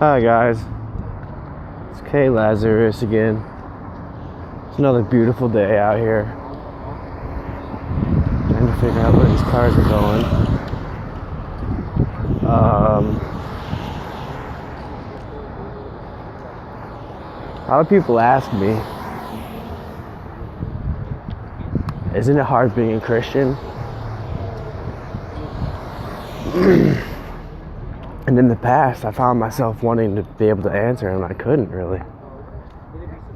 Hi guys, it's Kay Lazarus again. It's another beautiful day out here. Trying to figure out where these cars are going. A lot of people ask me, isn't it hard being a Christian? And in the past, I found myself wanting to be able to answer, and I couldn't really.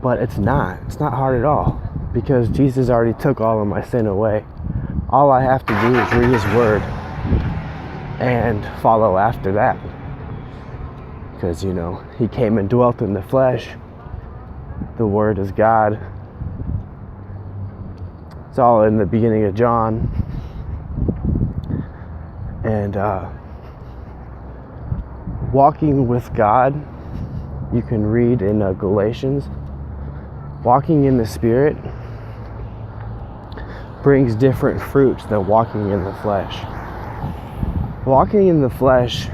But it's not hard at all, because Jesus already took all of my sin away. All I have to do is read His Word and follow after that. Because, He came and dwelt in the flesh. The Word is God. It's all in the beginning of John. And walking with God, you can read in Galatians, walking in the Spirit brings different fruits than walking in the flesh. Walking in the flesh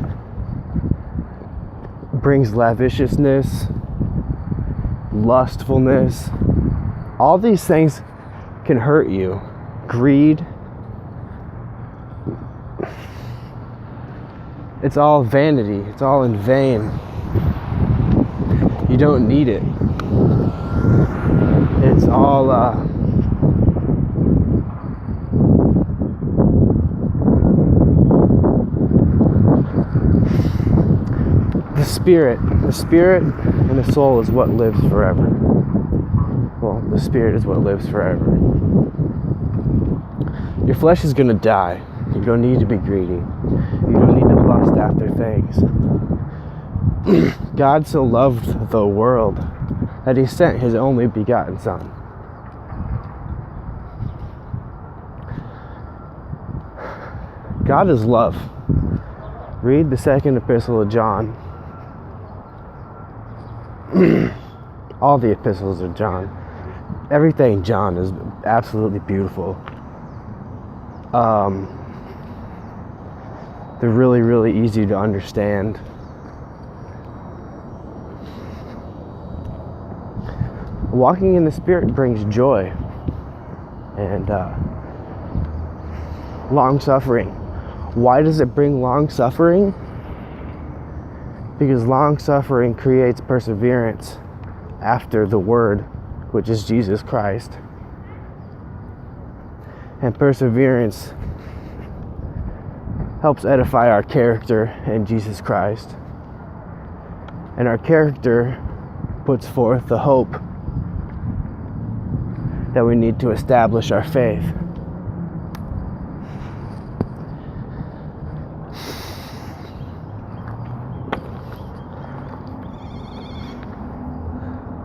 brings lavishness, lustfulness. All these things can hurt you. Greed. It's all vanity. It's all in vain. You don't need it. It's all the spirit and the soul is what lives forever. Well, the spirit is what lives forever. Your flesh is gonna die. You don't need to be greedy. You don't need to lust after things. God so loved the world that He sent His only begotten Son. God is love. Read the second epistle of John. All the epistles of John. Everything John is absolutely beautiful. They're really, really easy to understand. Walking in the Spirit brings joy and long suffering. Why does it bring long suffering? Because long suffering creates perseverance after the Word, which is Jesus Christ. And perseverance helps edify our character in Jesus Christ. And our character puts forth the hope that we need to establish our faith.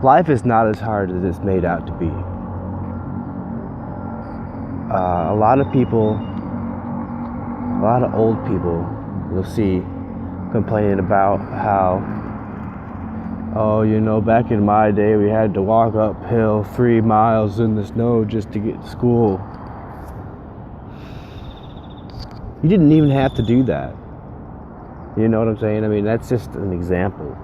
Life is not as hard as it's made out to be. A lot of old people you'll see complaining about how, back in my day we had to walk uphill 3 miles in the snow just to get to school. You didn't even have to do that. You know what I'm saying? I mean, that's just an example.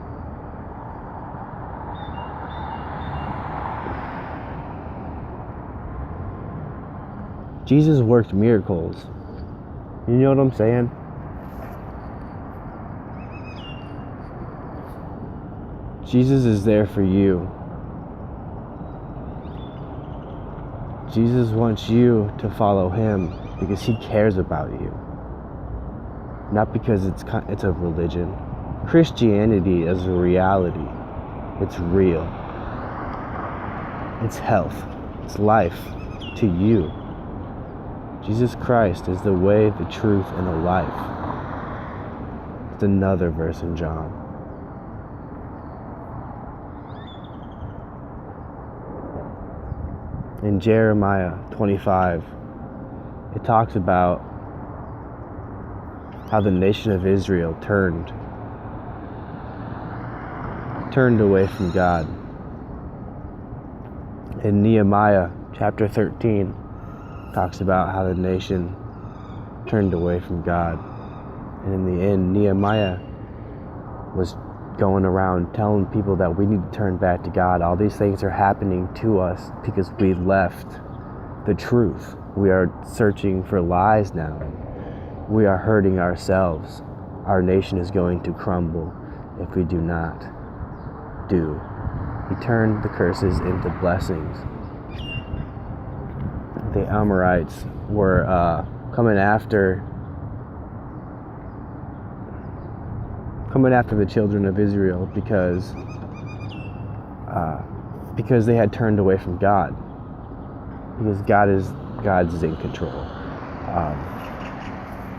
Jesus worked miracles. You know what I'm saying? Jesus is there for you. Jesus wants you to follow Him because He cares about you. Not because it's a religion. Christianity is a reality. It's real. It's health. It's life to you. Jesus Christ is the way, the truth, and the life. It's another verse in John. In Jeremiah 25, it talks about how the nation of Israel turned away from God. In Nehemiah chapter 13, talks about how the nation turned away from God. And in the end, Nehemiah was going around telling people that we need to turn back to God. All these things are happening to us because we left the truth. We are searching for lies now. We are hurting ourselves. Our nation is going to crumble if we do not do. He turned the curses into blessings. The Amorites were coming after the children of Israel because they had turned away from God. Because God is in control.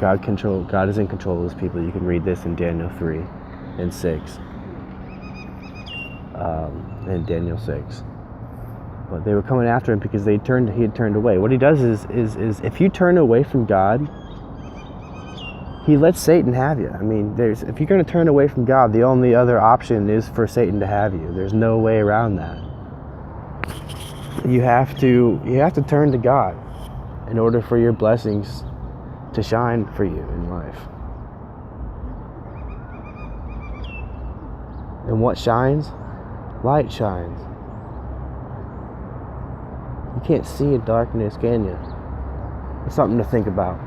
God is in control of his people. You can read this in Daniel 3 and 6. And Daniel 6. But they were coming after him because he had turned away. What he does is if you turn away from God, he lets Satan have you. I mean, if you're going to turn away from God, the only other option is for Satan to have you. There's no way around that. You have to turn to God in order for your blessings to shine for you in life. And what shines? Light shines. You can't see in darkness, can you? It's something to think about.